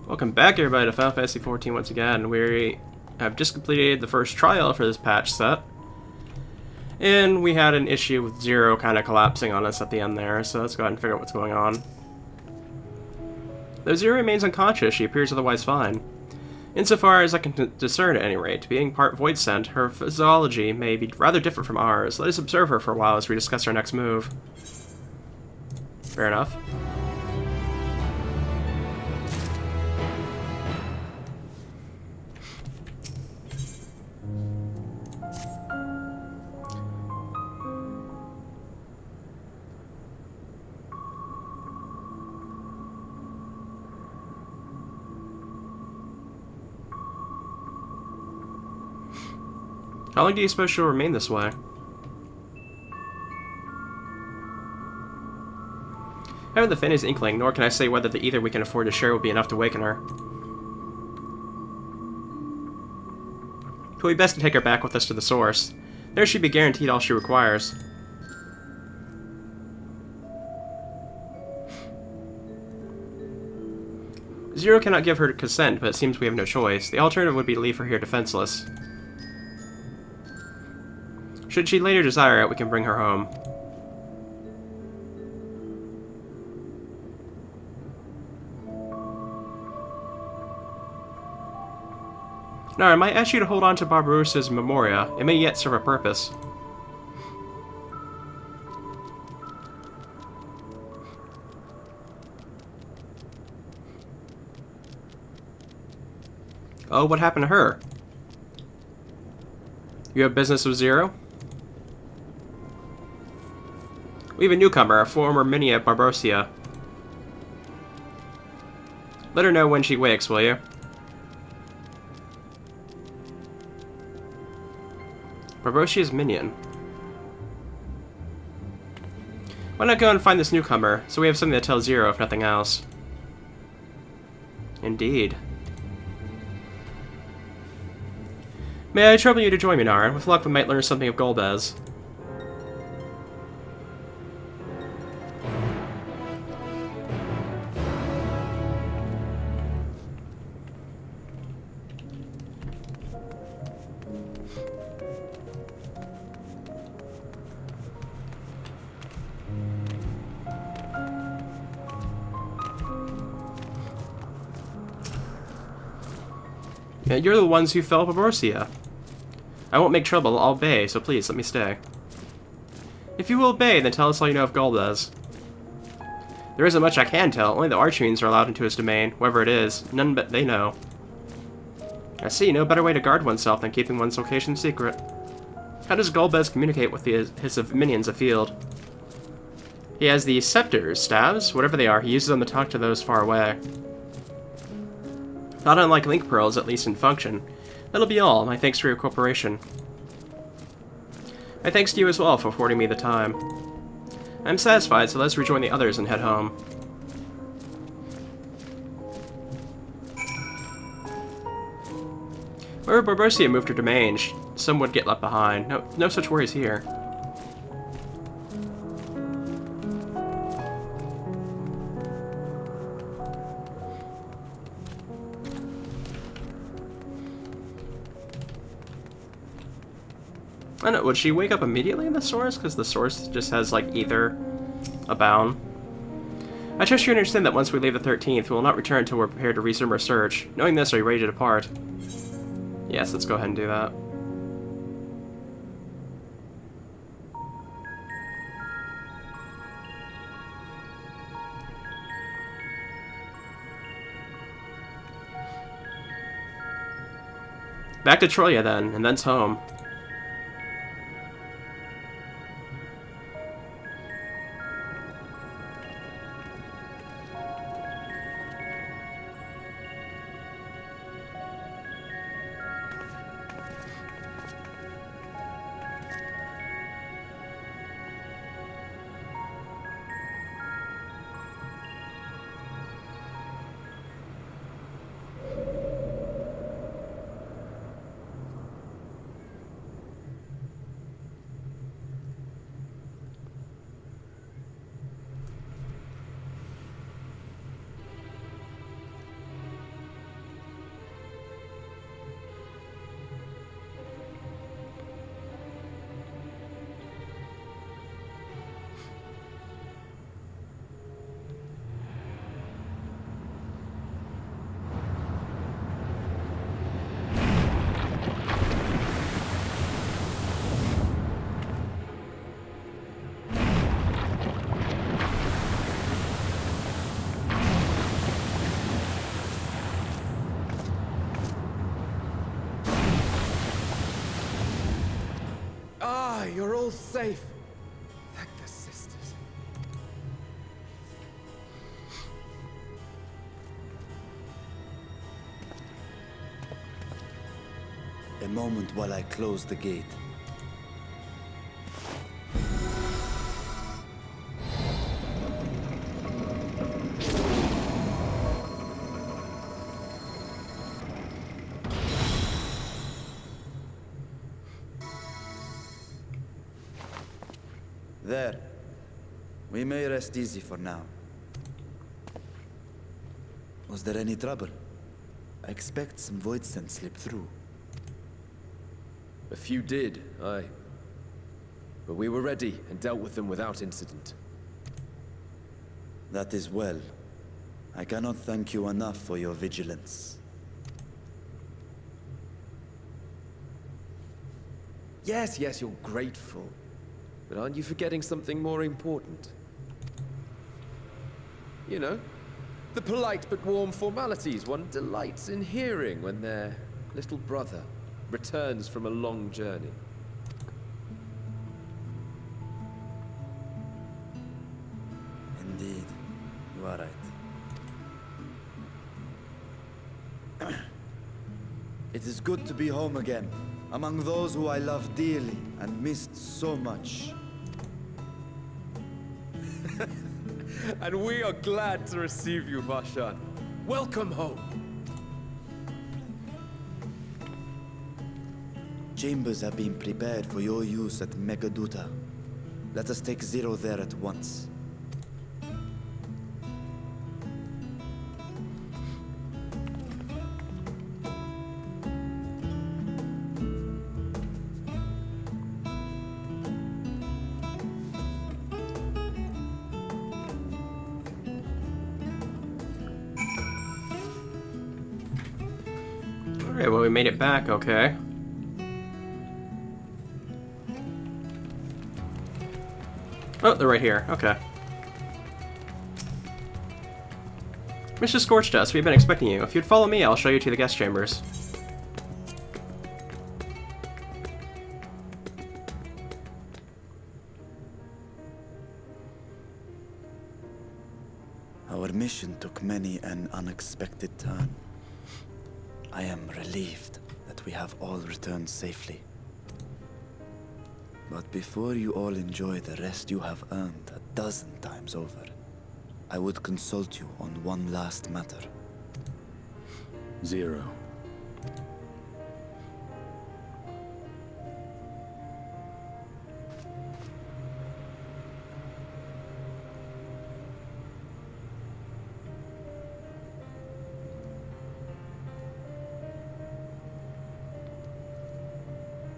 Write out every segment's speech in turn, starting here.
Welcome back, everybody, to Final Fantasy XIV once again. We have just completed the first trial for this patch set. And we had an issue with Zero kind of collapsing on us at the end there, so let's go ahead and figure out what's going on. Though Zero remains unconscious, she appears otherwise fine. Insofar as I can discern at any rate, being part void sent, her physiology may be rather different from ours. Let us observe her for a while as we discuss our next move. Fair enough. How long do you suppose she'll remain this way? I haven't the faintest inkling, nor can I say whether the ether we can afford to share will be enough to waken her. It will be best to take her back with us to the source. There she'd be guaranteed all she requires. Zero cannot give her consent, but it seems we have no choice. The alternative would be to leave her here defenseless. Should she later desire it, we can bring her home. Now, I might ask you to hold on to Barbarossa's Memoria. It may yet serve a purpose. Oh, what happened to her? You have business with Zero? We have a newcomer, a former mini at Barbarossa. Let her know when she wakes, will you? Barbossa's minion. Why not go and find this newcomer, so we have something to tell Zero, if nothing else? Indeed. May I trouble you to join me, Nara? With luck, we might learn something of Golbez. Yeah, you're the ones who fell Barbarossa. I won't make trouble, I'll obey, so please, let me stay. If you will obey, then tell us all you know of Golbez. There isn't much I can tell, only the Archfiends are allowed into his domain, whoever it is, none but they know. I see, no better way to guard oneself than keeping one's location secret. How does Golbez communicate with his minions afield? He has the scepters, staves, whatever they are, he uses them to talk to those far away. Not unlike link pearls, at least in function. That'll be all. My thanks for your cooperation. My thanks to you as well for affording me the time. I'm satisfied, so let's rejoin the others and head home. Wherever Barbarossa moved her domain, some would get left behind. No such worries here. I don't know, would she wake up immediately in the source? Because the source just has, like, ether abound. I trust you understand that once we leave the 13th, we will not return until we're prepared to resume our search. Knowing this, are you ready to depart? Yes, let's go ahead and do that. Back to Troya, then, and thence home. all safe. Thank the sisters. A moment while I close the gate. There. We may rest easy for now. Was there any trouble? I expect some void scent slipped through. A few did, aye. But we were ready and dealt with them without incident. That is well. I cannot thank you enough for your vigilance. Yes, you're grateful. But aren't you forgetting something more important? You know, the polite but warm formalities one delights in hearing when their little brother returns from a long journey. Indeed, you are right. It is good to be home again, among those who I love dearly and missed so much. And we are glad to receive you, Vashan. Welcome home. Chambers have been prepared for your use at Megaduta. Let us take Zero there at once. Alright, well, we made it back, okay. Oh, they're right here. Okay. Mr. Scorched Dust, we've been expecting you. If you'd follow me, I'll show you to the guest chambers. Our mission took many an unexpected turn. I am relieved that we have all returned safely. But before you all enjoy the rest you have earned 12 times over, I would consult you on one last matter. Zero.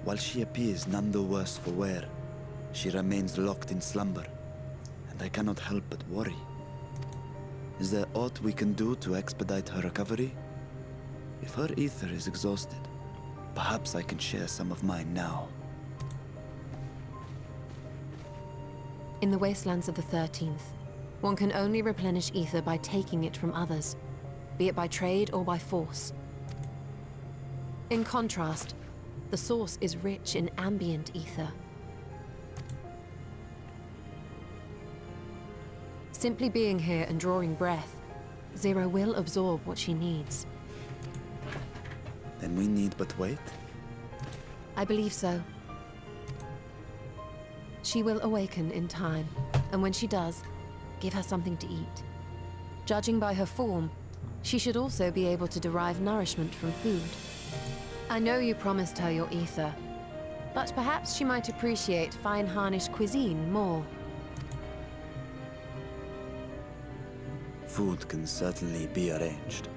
While she appears none the worse for wear, she remains locked in slumber, and I cannot help but worry. Is there aught we can do to expedite her recovery? If her ether is exhausted, perhaps I can share some of mine now. In the wastelands of the 13th, one can only replenish ether by taking it from others, be it by trade or by force. In contrast, the source is rich in ambient ether. Simply being here and drawing breath, Zero will absorb what she needs. Then we need but wait? I believe so. She will awaken in time, and when she does, give her something to eat. Judging by her form, she should also be able to derive nourishment from food. I know you promised her your ether, but perhaps she might appreciate fine Harnish cuisine more. Food can certainly be arranged.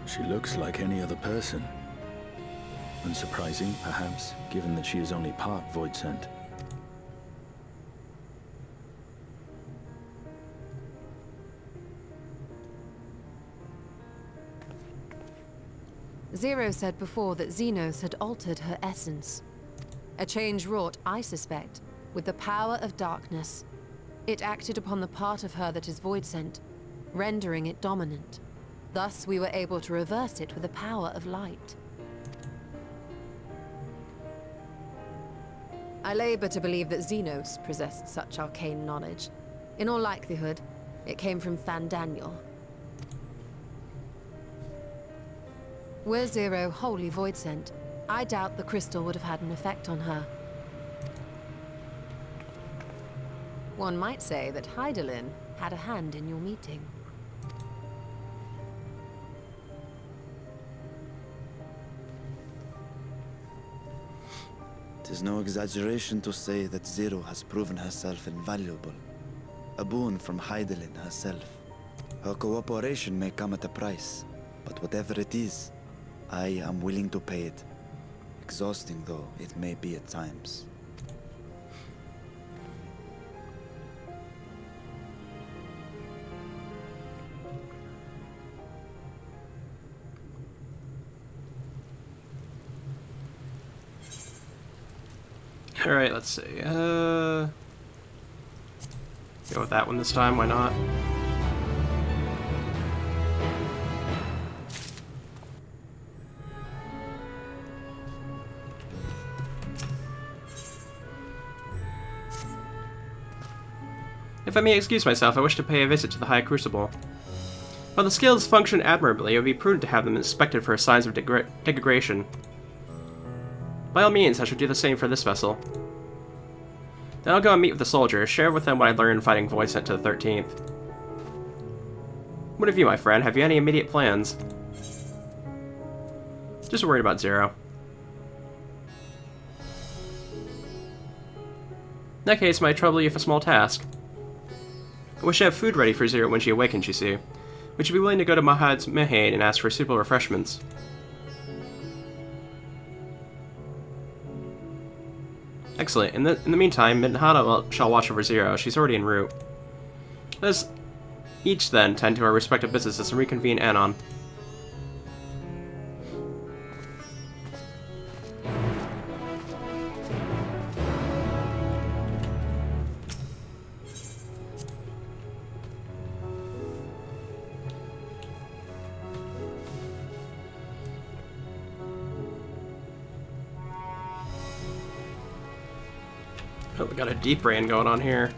She looks like any other person. Unsurprising, perhaps, given that she is only part void scent. Zero said before that Xenos had altered her essence. A change wrought, I suspect, with the power of darkness. It acted upon the part of her that is void scent, rendering it dominant. Thus, we were able to reverse it with the power of light. I labor to believe that Xenos possessed such arcane knowledge. In all likelihood, it came from Fandaniel. Were Zero wholly void sent, I doubt the crystal would have had an effect on her. One might say that Hydaelyn had a hand in your meeting. It is no exaggeration to say that Zero has proven herself invaluable. A boon from Hydaelyn herself. Her cooperation may come at a price, but whatever it is, I am willing to pay it. Exhausting though it may be at times. Alright, let's see. Go with that one this time, why not? If I may excuse myself, I wish to pay a visit to the High Crucible. While the scales function admirably, it would be prudent to have them inspected for signs of degradation. By all means, I should do the same for this vessel. Then I'll go and meet with the soldiers, share with them what I learned fighting Void Sent to the 13th. What of you, my friend? Have you any immediate plans? Just worried about Zero. In that case, might I trouble you with a small task? I wish to have food ready for Zero when she awakens, you see. Would you be willing to go to radz-at-han and ask for suitable refreshments? Excellent. In the meantime, Minhana shall watch over Zero. She's already en route. Let us each then tend to our respective businesses and reconvene anon. Oh, we got a deep rain going on here.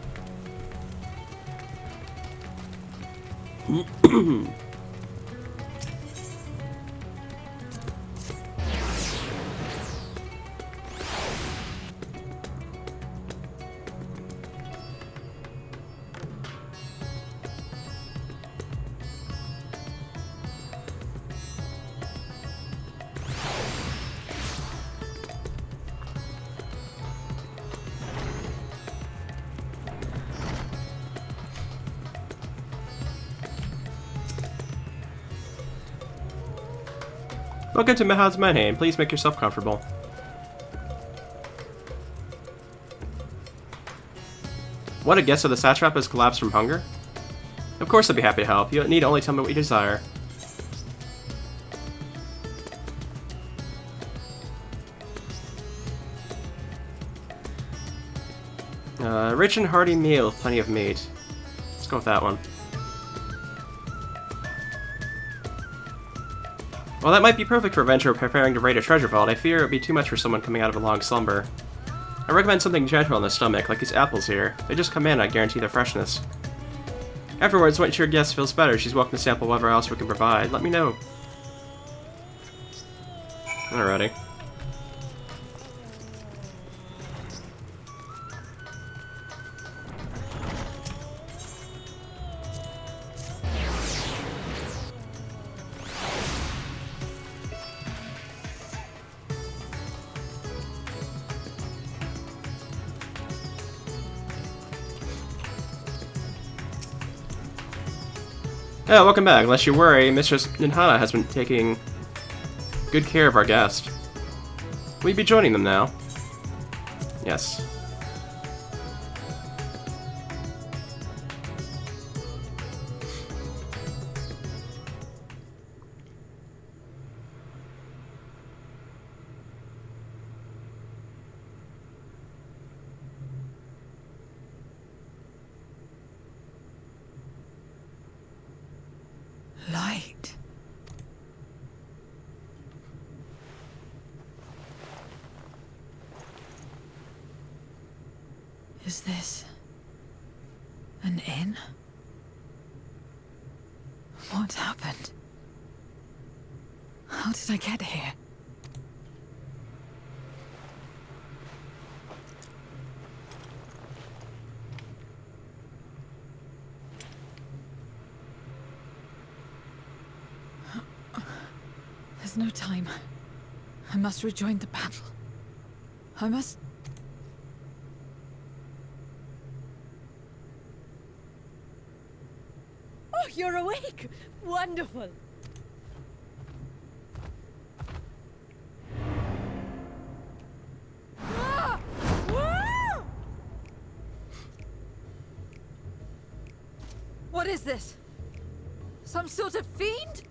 Welcome to radz-at-han. Please make yourself comfortable. What, a guest of the satrap has collapsed from hunger? Of course I'd be happy to help. You need only tell me what you desire. Rich and hearty meal with plenty of meat. Let's go with that one. Well, that might be perfect for a venture preparing to raid a treasure vault. I fear it would be too much for someone coming out of a long slumber. I recommend something gentle on the stomach, like these apples here. They just come in, I guarantee their freshness. Afterwards, once your guest feels better, she's welcome to sample whatever else we can provide. Let me know. Alrighty. Yeah, welcome back. Lest you worry, Mistress Minhana has been taking good care of our guest. Will you be joining them now? Yes. Light. Is this an inn? What happened? How did I get here? There's no time. I must rejoin the battle. I must... Oh, you're awake! Wonderful! Ah! Ah! What is this? Some sort of fiend?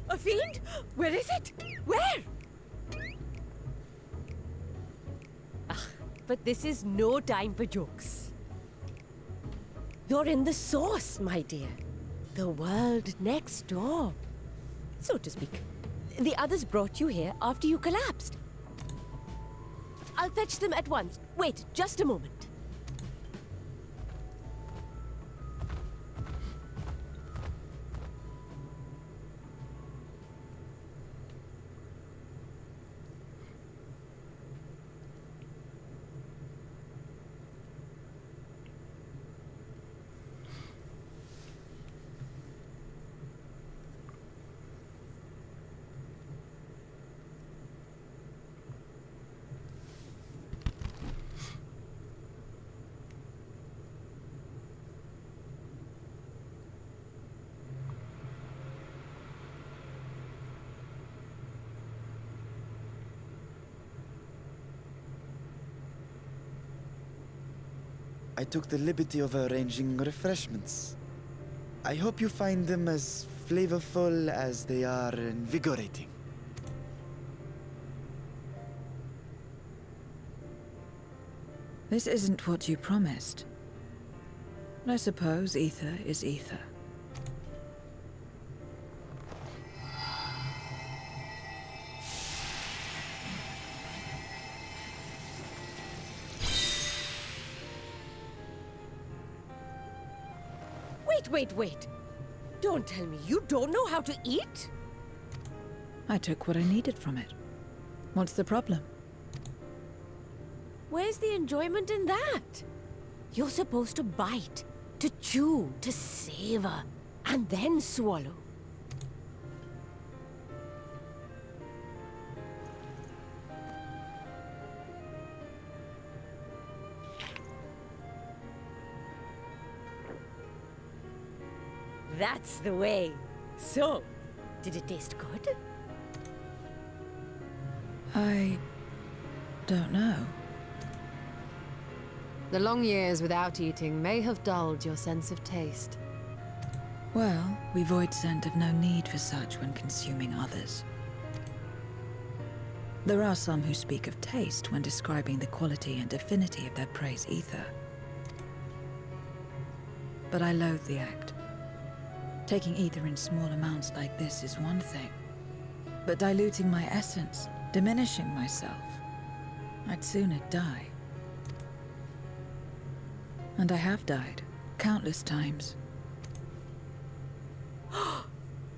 A fiend? Where is it? Where? But this is no time for jokes. You're in the source, my dear. The world next door, so to speak. The others brought you here after you collapsed. I'll fetch them at once. Wait, just a moment. I took the liberty of arranging refreshments. I hope you find them as flavorful as they are invigorating. This isn't what you promised. I suppose ether is ether. Wait. Don't tell me you don't know how to eat? I took what I needed from it. What's the problem? Where's the enjoyment in that? You're supposed to bite, to chew, to savor, and then swallow. That's the way. So, did it taste good? I don't know. The long years without eating may have dulled your sense of taste. Well, we Voidsent have no need for such when consuming others. There are some who speak of taste when describing the quality and affinity of their prey's ether. But I loathe the act. Taking ether in small amounts like this is one thing. But diluting my essence, diminishing myself, I'd sooner die. And I have died, countless times.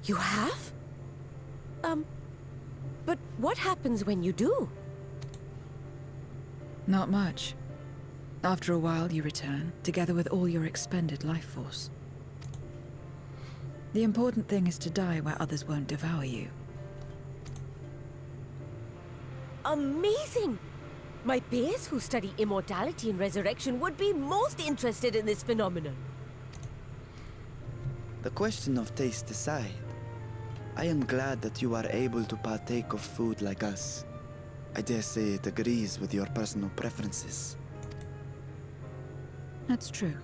You have? But what happens when you do? Not much. After a while you return, together with all your expended life force. The important thing is to die where others won't devour you. Amazing! My peers who study immortality and resurrection would be most interested in this phenomenon. The question of taste aside, I am glad that you are able to partake of food like us. I dare say it agrees with your personal preferences. That's true.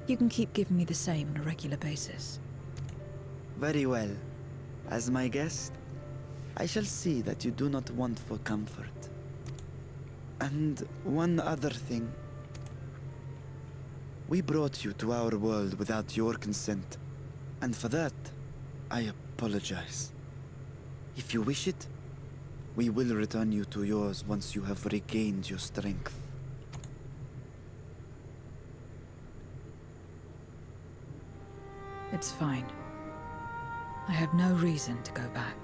You can keep giving me the same on a regular basis. Very well. As my guest, I shall see that you do not want for comfort. And one other thing. We brought you to our world without your consent, and for that, I apologize. If you wish it, we will return you to yours once you have regained your strength. It's fine. I have no reason to go back.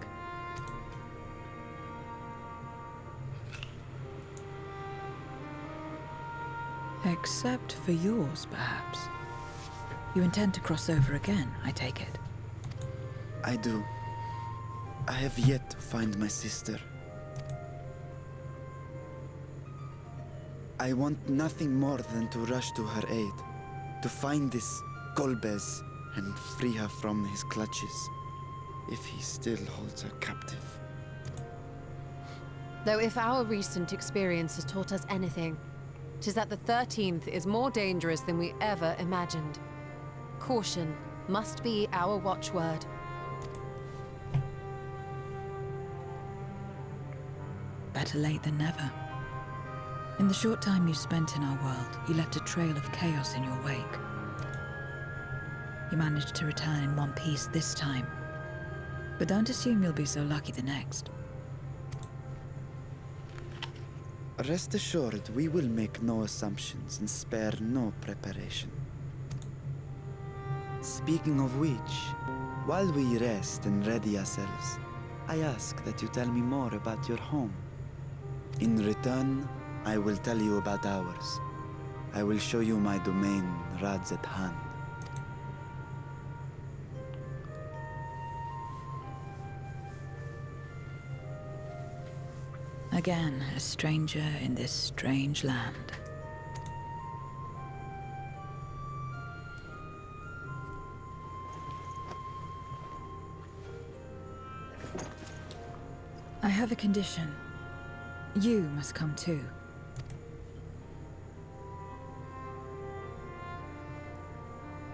Except for yours, perhaps. You intend to cross over again, I take it. I do. I have yet to find my sister. I want nothing more than to rush to her aid, to find this Golbez and free her from his clutches, if he still holds her captive. Though if our recent experience has taught us anything, 'tis that the 13th is more dangerous than we ever imagined. Caution must be our watchword. Better late than never. In the short time you spent in our world, you left a trail of chaos in your wake. You managed to return in one piece this time, but don't assume you'll be so lucky the next. Rest assured, we will make no assumptions and spare no preparation. Speaking of which, while we rest and ready ourselves, I ask that you tell me more about your home. In return, I will tell you about ours. I will show you my domain, radz-at-han. Again, a stranger in this strange land. I have a condition. You must come too.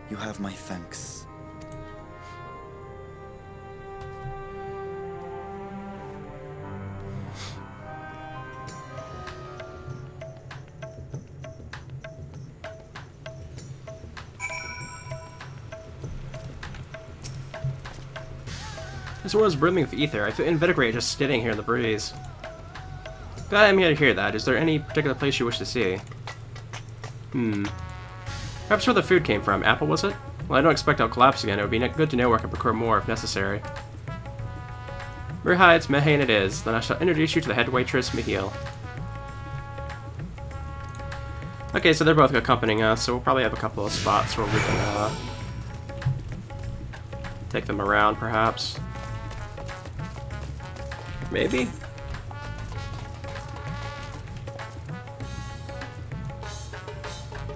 You have my thanks. This world is brimming with ether. I feel invigorated just sitting here in the breeze. Glad I'm here to hear that. Is there any particular place you wish to see? Perhaps where the food came from. Apple, was it? Well, I don't expect I'll collapse again. It would be good to know where I can procure more if necessary. Radz-at-han it is. Then I shall introduce you to the head waitress, Michiel. Okay, so they're both accompanying us, so we'll probably have a couple of spots where we can take them around, perhaps. Maybe?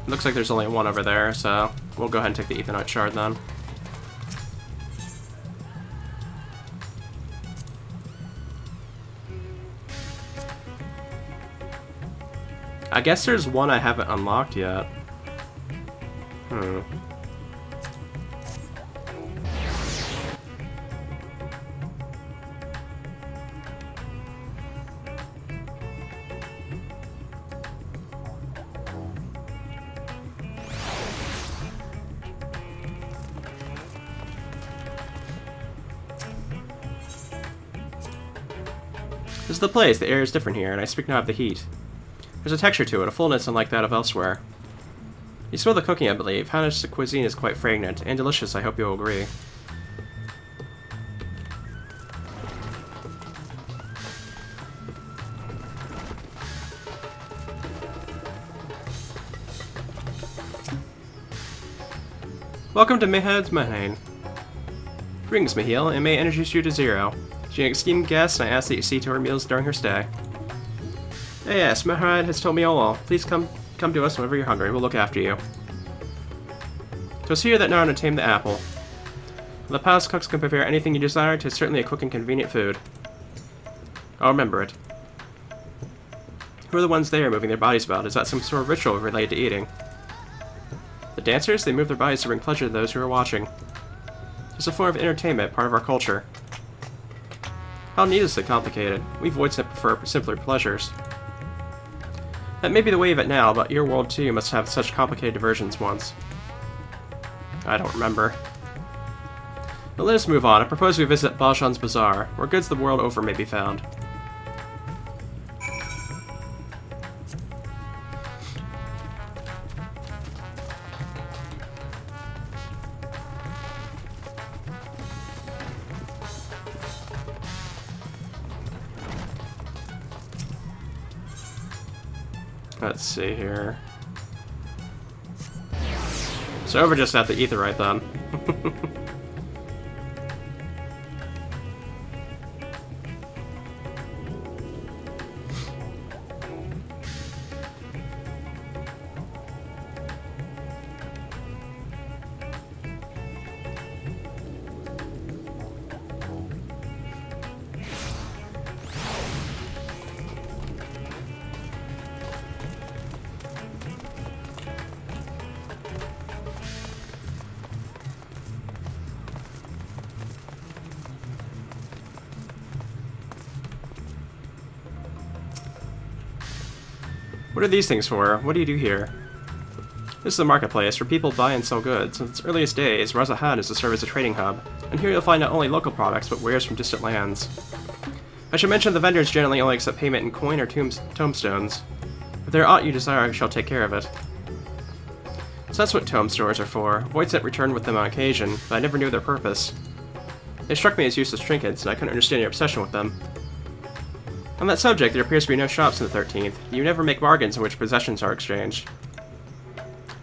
Looks like there's only one over there, so we'll go ahead and take the Ethanite shard then. I guess there's one I haven't unlocked yet. This is the place. The air is different here, and I speak now of the heat. There's a texture to it, a fullness unlike that of elsewhere. You smell the cooking, I believe. Hannish cuisine is quite fragrant, and delicious, I hope you'll agree. Welcome to radz-at-han. Greetings, Michiel, and may I introduce you to Zero. She's an esteemed guest, and I ask that you see to her meals during her stay. Yes, Maharad has told me all. Please come to us whenever you're hungry. We'll look after you. 'Twas here that Narn tamed the apple. The palace cooks can prepare anything you desire. 'Tis certainly a quick and convenient food. I'll remember it. Who are the ones there moving their bodies about? Is that some sort of ritual related to eating? The dancers? They move their bodies to bring pleasure to those who are watching. It's a form of entertainment, part of our culture. How needlessly complicated. We voids prefer simpler pleasures. That may be the way of it now, but your world too must have such complicated diversions once. I don't remember. But let us move on. I propose we visit Baljan's Bazaar, where goods the world over may be found. Let's see here. So over just at the Aetheryte then. What are these things for? What do you do here? This is a marketplace where people buy and sell goods. Since its earliest days, radz-at-han is to serve as a trading hub, and here you'll find not only local products, but wares from distant lands. I should mention the vendors generally only accept payment in coin or tomestones. If there are aught you desire, I shall take care of it. So that's what tome stores are for. Voidsent returned with them on occasion, but I never knew their purpose. They struck me as useless trinkets, and I couldn't understand your obsession with them. On that subject, there appears to be no shops in the 13th. You never make bargains in which possessions are exchanged.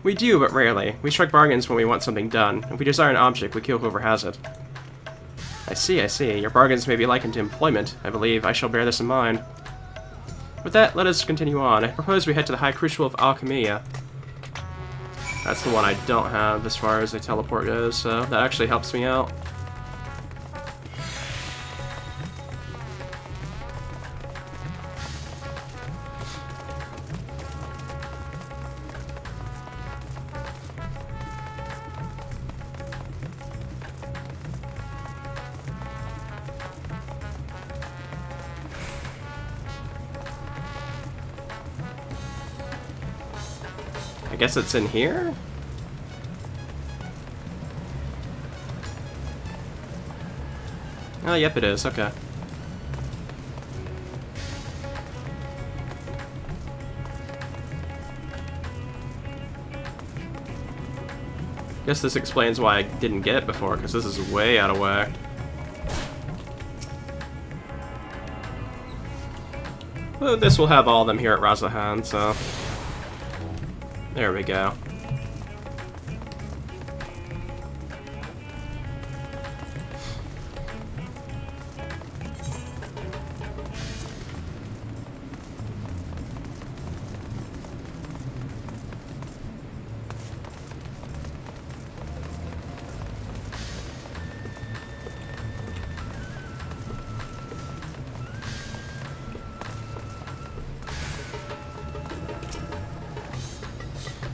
We do, but rarely. We strike bargains when we want something done. If we desire an object, we kill whoever has it. I see, I see. Your bargains may be likened to employment, I believe. I shall bear this in mind. With that, let us continue on. I propose we head to the High Crucible of Alchemia. That's the one I don't have as far as the teleport goes, so that actually helps me out. I guess it's in here? Oh, yep, it is. Okay. Guess this explains why I didn't get it before, because this is way out of whack. Well, this will have all of them here at radz-at-han, so... There we go.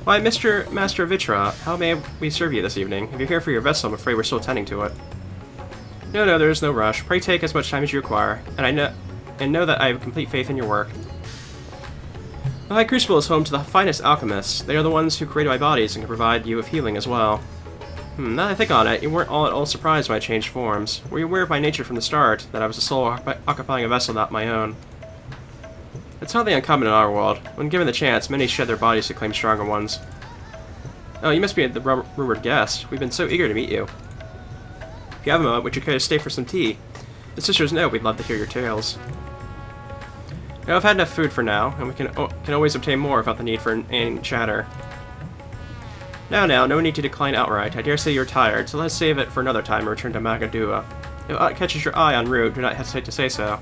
Why, Mr. Master Vitra, how may we serve you this evening? If you're here for your vessel, I'm afraid we're still attending to it. No, there is no rush. Pray take as much time as you require, and know that I have complete faith in your work. The High Crucible is home to the finest alchemists. They are the ones who created my bodies and can provide you with healing as well. Now that I think on it, you weren't all at all surprised when I changed forms. Were you aware of my nature from the start, that I was a soul occupying a vessel not my own? It's hardly uncommon in our world. When given the chance, many shed their bodies to claim stronger ones. Oh, you must be the rumored guest. We've been so eager to meet you. If you have a moment, would you care to stay for some tea? The sisters know we'd love to hear your tales. Now, I've had enough food for now, and we can always obtain more without the need for any chatter. Now, no need to decline outright. I dare say you're tired, so let's save it for another time and return to Magadua. If aught catches your eye en route, do not hesitate to say so.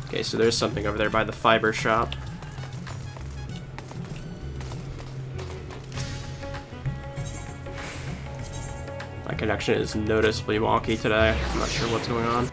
Okay, so there's something over there by the fiber shop. My connection is noticeably wonky today. I'm not sure what's going on.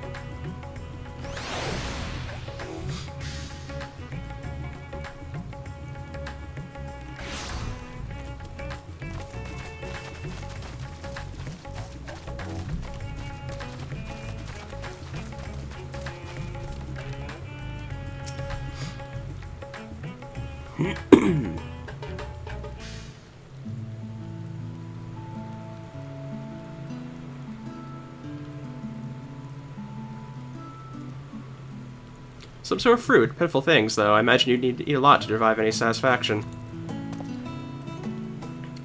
Some sort of fruit. Pitiful things, though. I imagine you'd need to eat a lot to derive any satisfaction.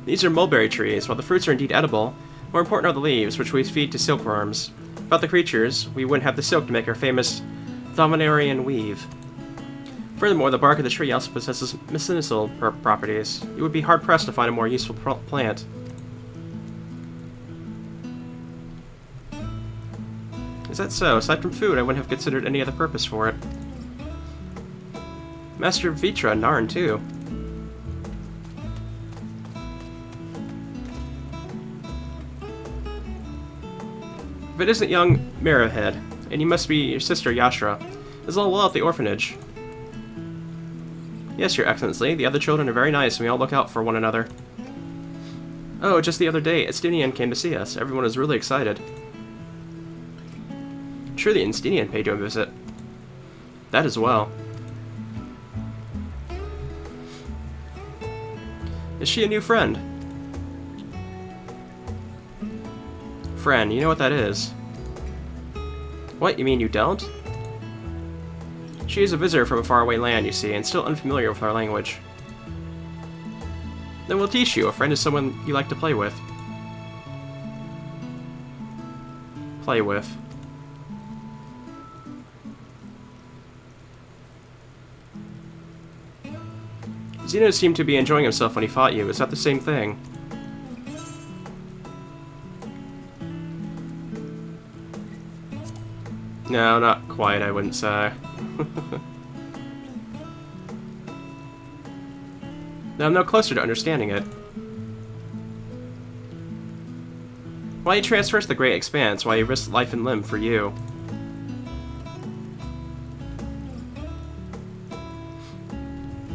These are mulberry trees. While the fruits are indeed edible, more important are the leaves, which we feed to silkworms. Without the creatures, we wouldn't have the silk to make our famous Dominarian weave. Furthermore, the bark of the tree also possesses medicinal properties. You would be hard-pressed to find a more useful plant. Is that so? Aside from food, I wouldn't have considered any other purpose for it. Master Vitra, Narn, too. If it isn't young Marahead, and you must be your sister Yashra, is all well at the orphanage. Yes, Your Excellency, the other children are very nice and we all look out for one another. Oh, just the other day, Estinian came to see us. Everyone was really excited. Sure, the Estinian paid you a visit. That as well. Is she a new friend? Friend, you know what that is. What, you mean you don't? She is a visitor from a faraway land, you see, and still unfamiliar with our language. Then we'll teach you. A friend is someone you like to play with. Play with. Zeno seemed to be enjoying himself when he fought you. Is that the same thing? No, not quite, I wouldn't say. Now I'm no closer to understanding it. Why he transfers the Great Expanse, why he risks life and limb for you.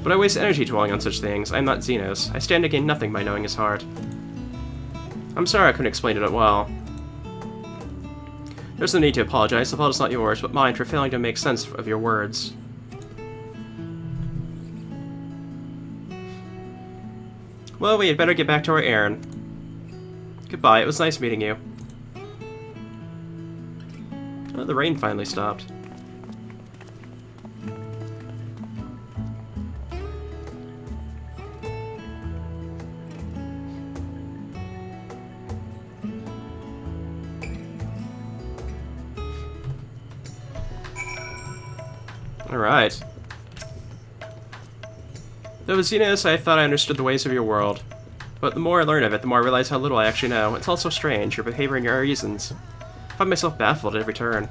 But I waste energy dwelling on such things. I am not Xenos. I stand to gain nothing by knowing his heart. I'm sorry I couldn't explain it well. There's no need to apologize. The fault is not yours, but mine for failing to make sense of your words. Well, we had better get back to our errand. Goodbye, it was nice meeting you. Oh, the rain finally stopped. Alright. Though as Xenos, I thought I understood the ways of your world. But the more I learn of it, the more I realize how little I actually know. It's all so strange, your behavior and your reasons. I find myself baffled at every turn.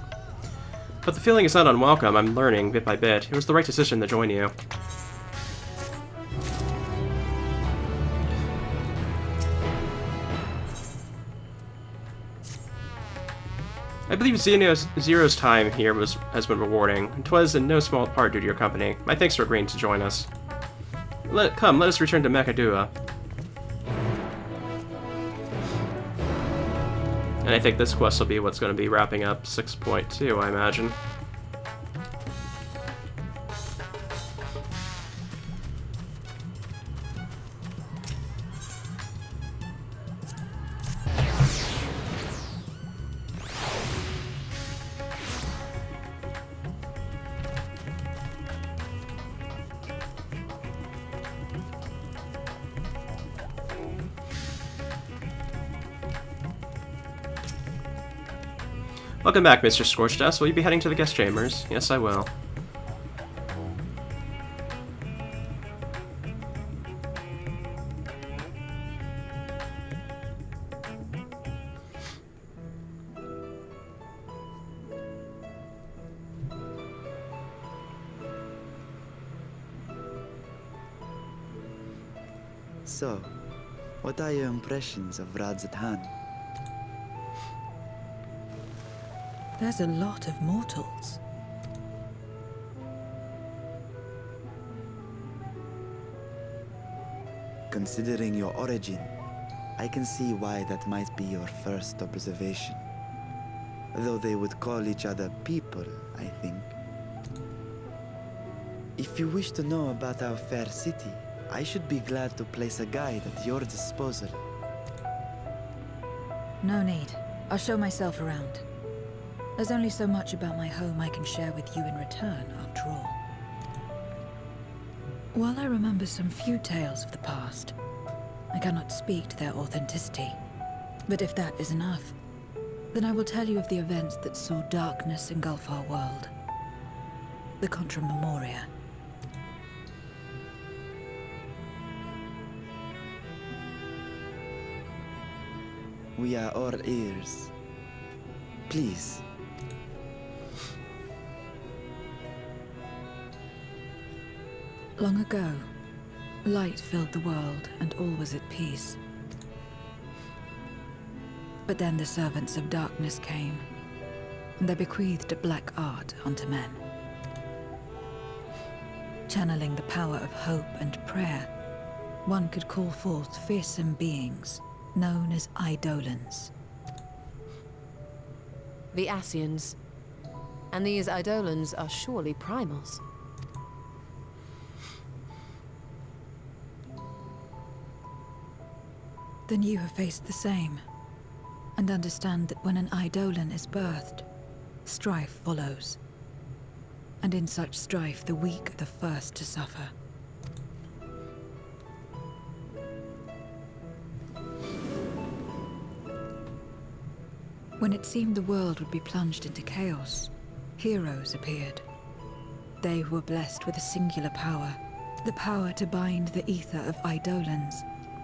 But the feeling is not unwelcome. I'm learning, bit by bit. It was the right decision to join you. I believe Zero's time here has been rewarding, and 'twas in no small part due to your company. My thanks for agreeing to join us. Come, let us return to Makadua. And I think this quest will be what's going to be wrapping up 6.2, I imagine. Welcome back, Mr. Scorched Dust. Will you be heading to the guest chambers? Yes, I will. So, what are your impressions of radz-at-han? There's a lot of mortals. Considering your origin, I can see why that might be your first observation. Though they would call each other people, I think. If you wish to know about our fair city, I should be glad to place a guide at your disposal. No need. I'll show myself around. There's only so much about my home I can share with you in return, after all. While I remember some few tales of the past, I cannot speak to their authenticity. But if that is enough, then I will tell you of the events that saw darkness engulf our world. The Contra Memoria. We are all ears. Please. Long ago, light filled the world and all was at peace. But then the servants of darkness came, and they bequeathed a black art unto men. Channeling the power of hope and prayer, one could call forth fearsome beings known as Eidolons. The Ascians. And these Eidolons are surely primals. Then you have faced the same, and understand that when an Eidolon is birthed, strife follows. And in such strife, the weak are the first to suffer. When it seemed the world would be plunged into chaos, heroes appeared. They who were blessed with a singular power, the power to bind the ether of Eidolons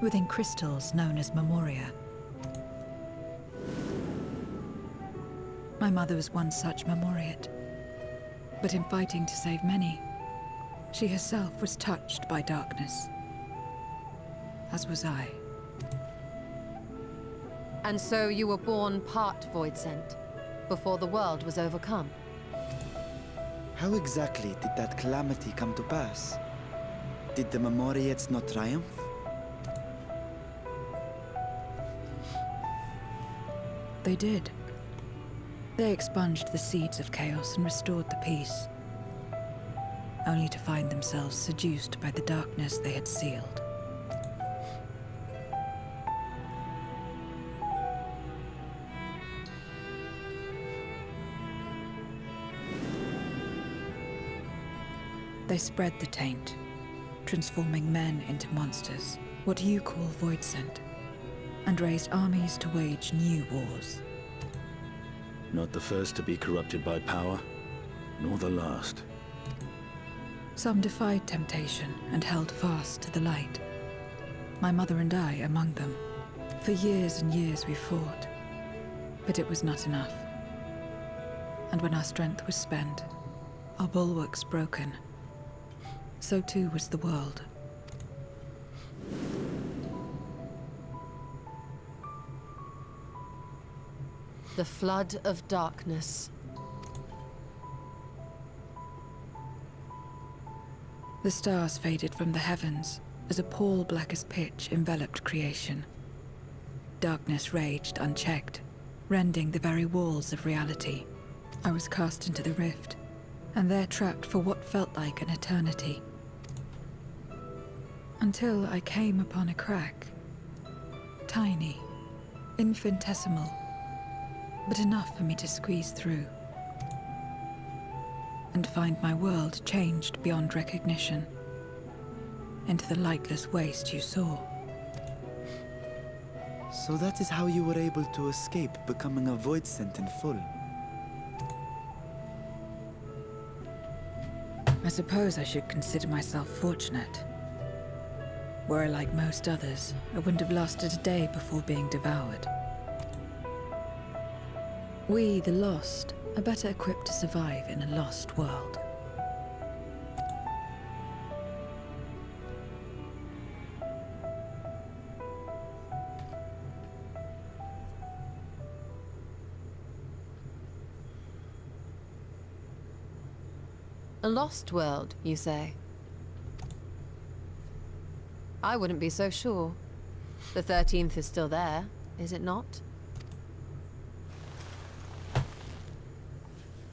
within crystals known as Memoria. My mother was one such Memoriate, but in fighting to save many, she herself was touched by darkness, as was I. And so you were born part Void Sent, before the world was overcome. How exactly did that calamity come to pass? Did the Memoriates not triumph? They did. They expunged the seeds of chaos and restored the peace, only to find themselves seduced by the darkness they had sealed. They spread the taint, transforming men into monsters, what you call Void Sent, and raised armies to wage new wars. Not the first to be corrupted by power, nor the last. Some defied temptation and held fast to the light. My mother and I among them. For years and years we fought, but it was not enough. And when our strength was spent, our bulwarks broken, so too was the world. The flood of darkness. The stars faded from the heavens as a pall black as pitch enveloped creation. Darkness raged unchecked, rending the very walls of reality. I was cast into the rift, and there trapped for what felt like an eternity. Until I came upon a crack. Tiny, infinitesimal, but enough for me to squeeze through. And find my world changed beyond recognition, into the lightless waste you saw. So that is how you were able to escape becoming a Void Sent in full. I suppose I should consider myself fortunate. Were I like most others, I wouldn't have lasted a day before being devoured. We, the lost, are better equipped to survive in a lost world. A lost world, you say? I wouldn't be so sure. The 13th is still there, is it not?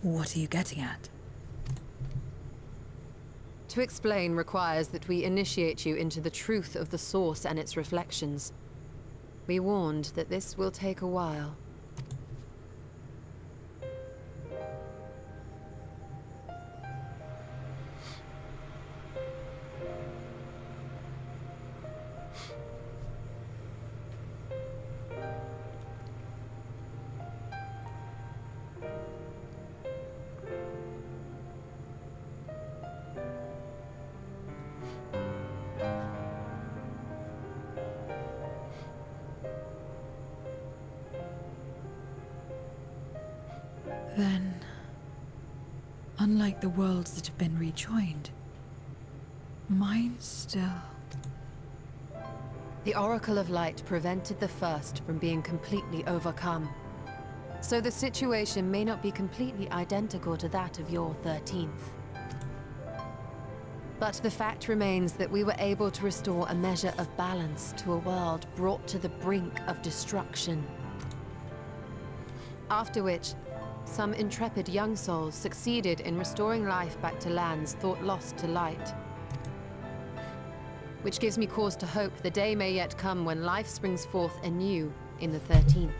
What are you getting at? To explain requires that we initiate you into the truth of the source and its reflections. Be warned that this will take a while. Then, unlike the worlds that have been rejoined, mine still... The Oracle of Light prevented the first from being completely overcome. So the situation may not be completely identical to that of your 13th. But the fact remains that we were able to restore a measure of balance to a world brought to the brink of destruction. After which, some intrepid young souls succeeded in restoring life back to lands thought lost to light. Which gives me cause to hope the day may yet come when life springs forth anew in the 13th.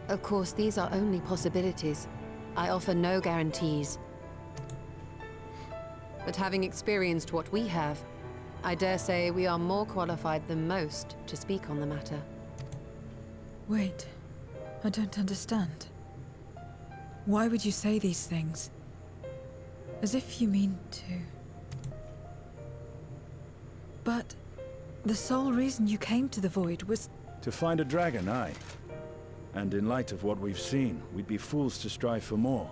Of course, these are only possibilities. I offer no guarantees. But having experienced what we have, I dare say we are more qualified than most to speak on the matter. Wait, I don't understand. Why would you say these things? As if you mean to... But the sole reason you came to the Void was... To find a dragon, aye. And in light of what we've seen, we'd be fools to strive for more.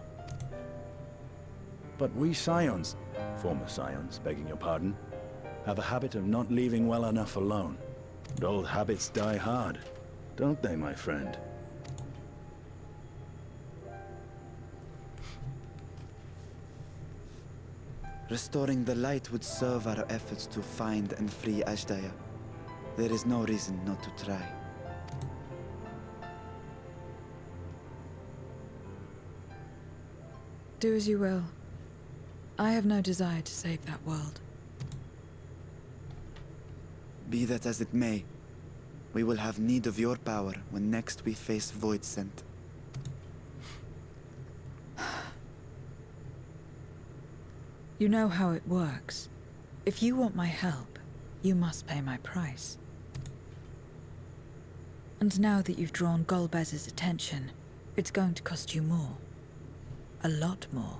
But we scions, former scions, begging your pardon, have a habit of not leaving well enough alone. And old habits die hard, don't they, my friend? Restoring the light would serve our efforts to find and free Ashdaya. There is no reason not to try. Do as you will. I have no desire to save that world. Be that as it may, we will have need of your power when next we face Voidsent. You know how it works. If you want my help, you must pay my price. And now that you've drawn Golbez's attention, it's going to cost you more. A lot more.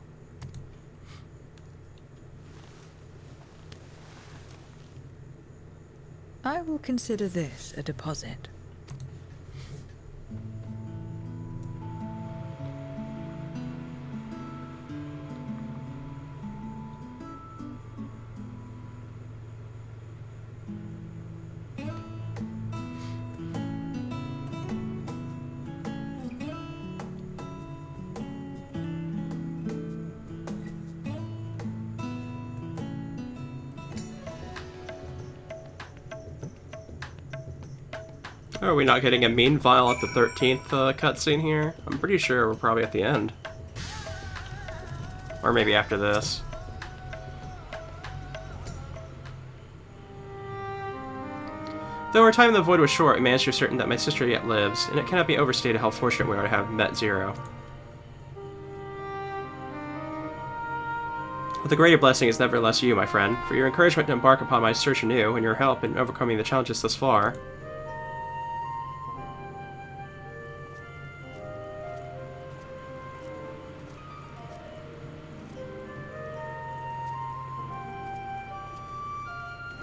I will consider this a deposit. Are we not getting a mean vial at the 13th cutscene here? I'm pretty sure we're probably at the end. Or maybe after this. Though our time in the Void was short, we managed to ascertain that my sister yet lives, and it cannot be overstated how fortunate we are to have met Zero. But the greater blessing is nevertheless you, my friend, for your encouragement to embark upon my search anew, and your help in overcoming the challenges thus far.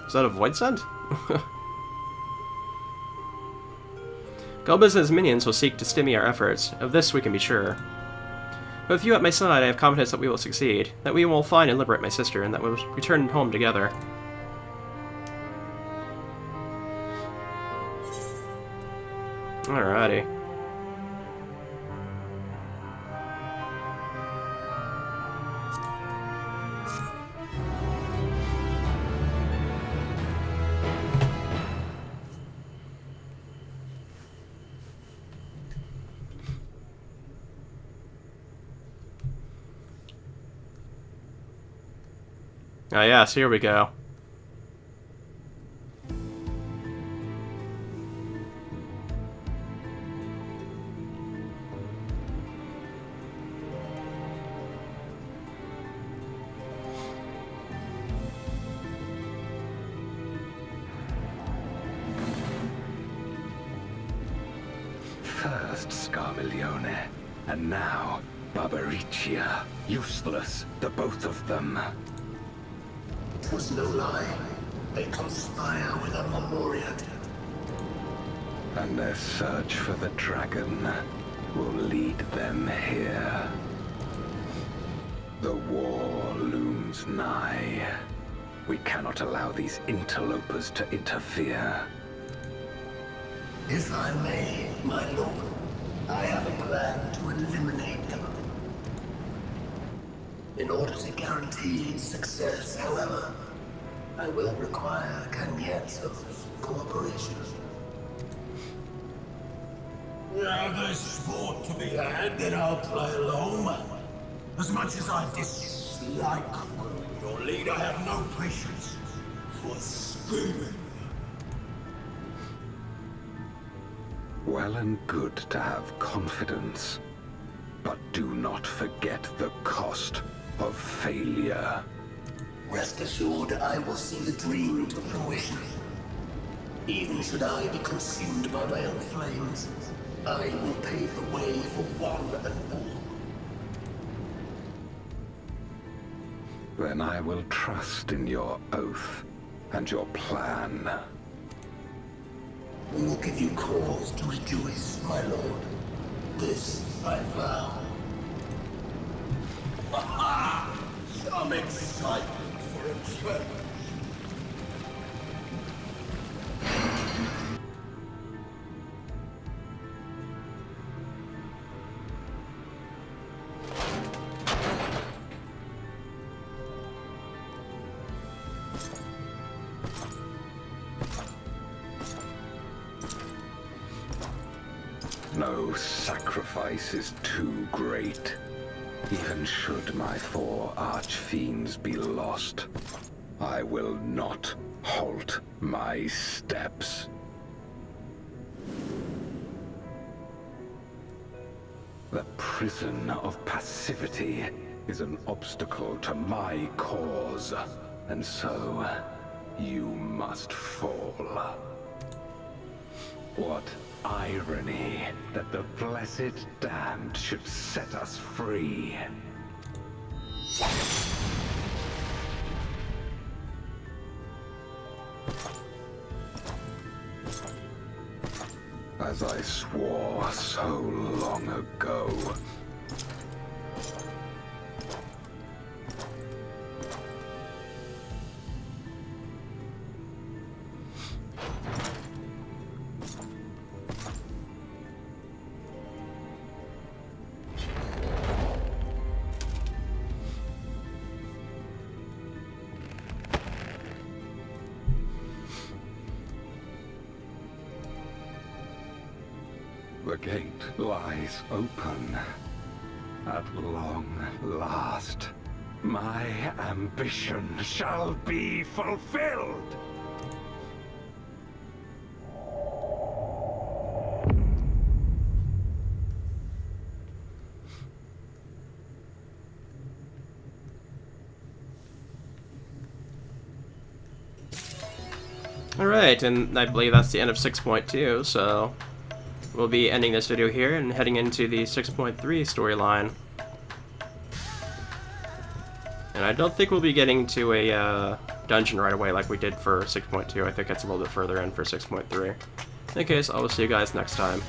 Is that a void scent? Golbez and his minions will seek to stymie our efforts. Of this we can be sure. But with you at my side, I have confidence that we will succeed, that we will find and liberate my sister, and that we will return home together. Alrighty. Ah, yes, here we go. First Scarmiglione, and now Barbariccia. Useless, the both of them. Was no lie. They conspire with a Memoriat. And their search for the dragon will lead them here. The war looms nigh. We cannot allow these interlopers to interfere. If I may, my lord, I have a plan to eliminate them. In order to guarantee its success, however, I will require Cagnazzo's cooperation. Now there's sport to be had, then I'll play along. As much as I dislike following your lead, I have no patience for scheming. Well and good to have confidence, but do not forget the cost of failure. Rest assured, I will see the dream to fruition. Even should I be consumed by my own flames, I will pave the way for one and all. Then I will trust in your oath and your plan. We will give you cause to rejoice, my lord. This I vow. Aha! Some excitement for a challenge. No sacrifice is too great. Even should my 4 archfiends be lost, I will not halt my steps. The prison of passivity is an obstacle to my cause, and so you must fall. What irony that the blessed damned should set us free. As I swore so long ago. The gate lies open. At long last, my ambition shall be fulfilled! Alright, and I believe that's the end of 6.2, so we'll be ending this video here and heading into the 6.3 storyline. And I don't think we'll be getting to a dungeon right away like we did for 6.2. I think it's a little bit further in for 6.3. In any case, I will see you guys next time.